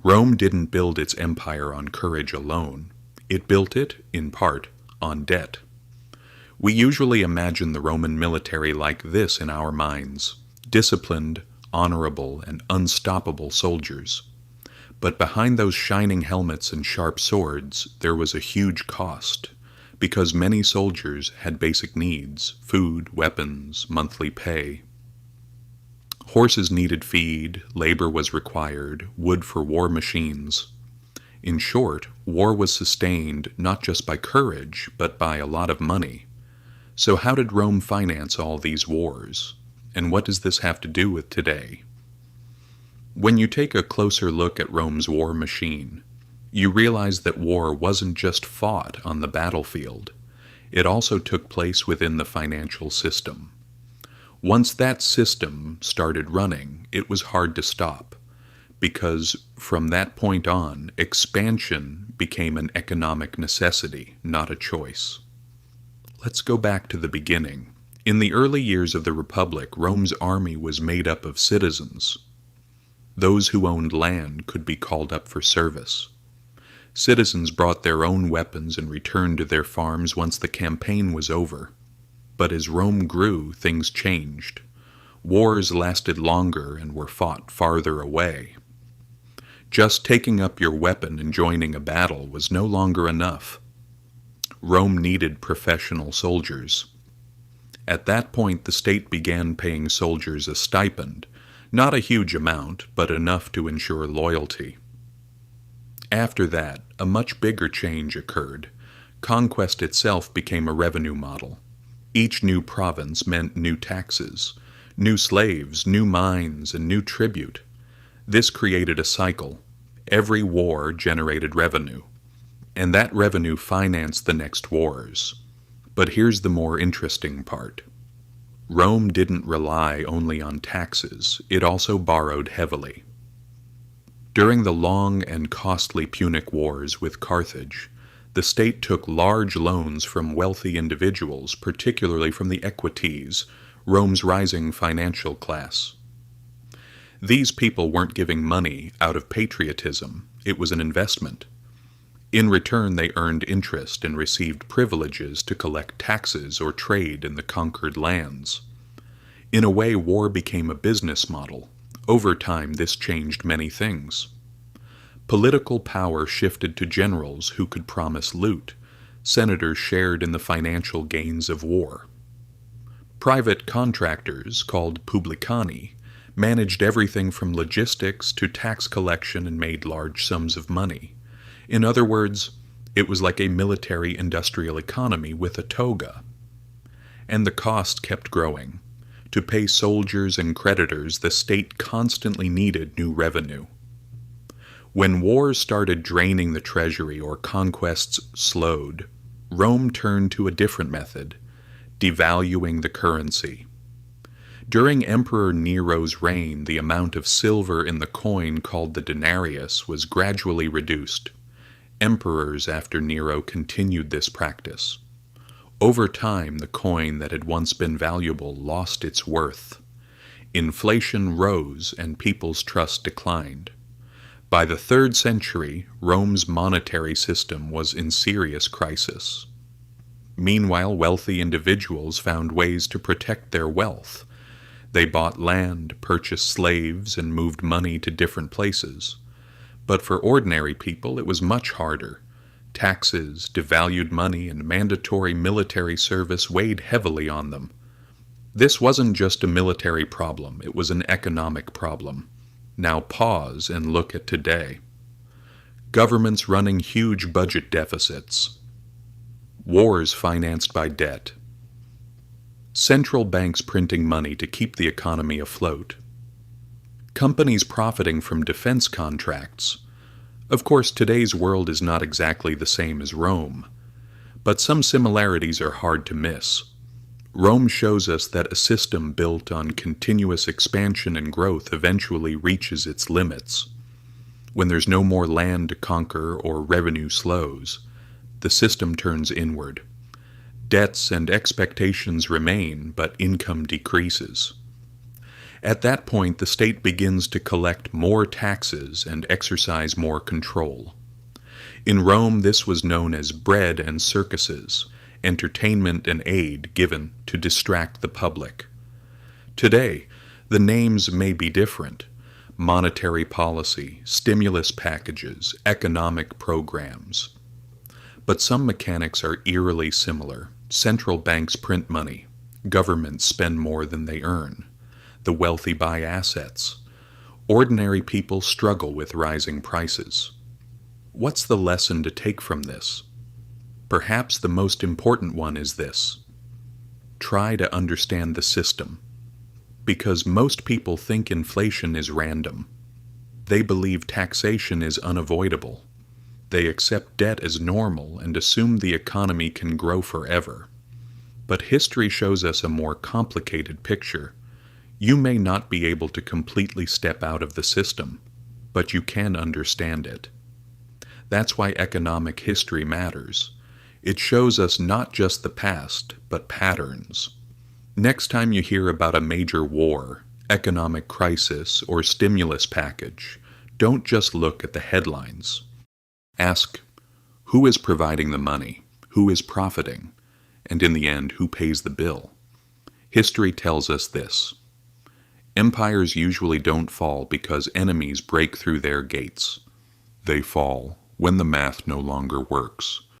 Rome didn't build its empire on courage alone. It built it, in part, on debt. We usually imagine the Roman military like this in our minds: disciplined, honorable, and unstoppable soldiers. But behind those shining helmets and sharp swords, there was a huge cost, because many soldiers had basic needs: food, weapons, monthly pay. Horses needed feed, labor was required, wood for war machines. In short, war was sustained not just by courage, but by a lot of money. So how did Rome finance all these wars? And what does this have to do with today? When you take a closer look at Rome's war machine, you realize that war wasn't just fought on the battlefield. It also took place within the financial system. Once that system started running, it was hard to stop, because from that point on, expansion became an economic necessity, not a choice. Let's go back to the beginning. In the early years of the Republic, Rome's army was made up of citizens. Those who owned land could be called up for service. Citizens brought their own weapons and returned to their farms once the campaign was over. But as Rome grew, things changed. Wars lasted longer and were fought farther away. Just taking up your weapon and joining a battle was no longer enough. Rome needed professional soldiers. At that point, the state began paying soldiers a stipend, not a huge amount, but enough to ensure loyalty. After that, a much bigger change occurred. Conquest itself became a revenue model. Each new province meant new taxes, new slaves, new mines, and new tribute. This created a cycle. Every war generated revenue, and that revenue financed the next wars. But here's the more interesting part. Rome didn't rely only on taxes, it also borrowed heavily. During the long and costly Punic Wars with Carthage, the state took large loans from wealthy individuals, particularly from the equites, Rome's rising financial class. These people weren't giving money out of patriotism, it was an investment. In return, they earned interest and received privileges to collect taxes or trade in the conquered lands. In a way, war became a business model. Over time, this changed many things. Political power shifted to generals who could promise loot. Senators shared in the financial gains of war. Private contractors, called Publicani, managed everything from logistics to tax collection and made large sums of money. In other words, it was like a military-industrial economy with a toga. And the cost kept growing. To pay soldiers and creditors, the state constantly needed new revenue. When wars started draining the treasury or conquests slowed, Rome turned to a different method: devaluing the currency. During Emperor Nero's reign, the amount of silver in the coin called the denarius was gradually reduced. Emperors after Nero continued this practice. Over time, the coin that had once been valuable lost its worth. Inflation rose and people's trust declined. By the 3rd century, Rome's monetary system was in serious crisis. Meanwhile, wealthy individuals found ways to protect their wealth. They bought land, purchased slaves, and moved money to different places. But for ordinary people, it was much harder. Taxes, devalued money, and mandatory military service weighed heavily on them. This wasn't just a military problem, it was an economic problem. Now pause and look at today. Governments running huge budget deficits. Wars financed by debt. Central banks printing money to keep the economy afloat. Companies profiting from defense contracts. Of course, today's world is not exactly the same as Rome, but some similarities are hard to miss. Rome shows us that a system built on continuous expansion and growth eventually reaches its limits. When there's no more land to conquer or revenue slows, the system turns inward. Debts and expectations remain, but income decreases. At that point, the state begins to collect more taxes and exercise more control. In Rome, this was known as bread and circuses, entertainment and aid given to distract the public. Today, the names may be different: monetary policy, stimulus packages, economic programs. But some mechanics are eerily similar. Central banks print money. Governments spend more than they earn. The wealthy buy assets. Ordinary people struggle with rising prices. What's the lesson to take from this? Perhaps the most important one is this: try to understand the system. Because most people think inflation is random. They believe taxation is unavoidable. They accept debt as normal and assume the economy can grow forever. But history shows us a more complicated picture. You may not be able to completely step out of the system, but you can understand it. That's why economic history matters. It shows us not just the past, but patterns. Next time you hear about a major war, economic crisis, or stimulus package, don't just look at the headlines. Ask, who is providing the money? Who is profiting? And in the end, who pays the bill? History tells us this: empires usually don't fall because enemies break through their gates. They fall when the math no longer works.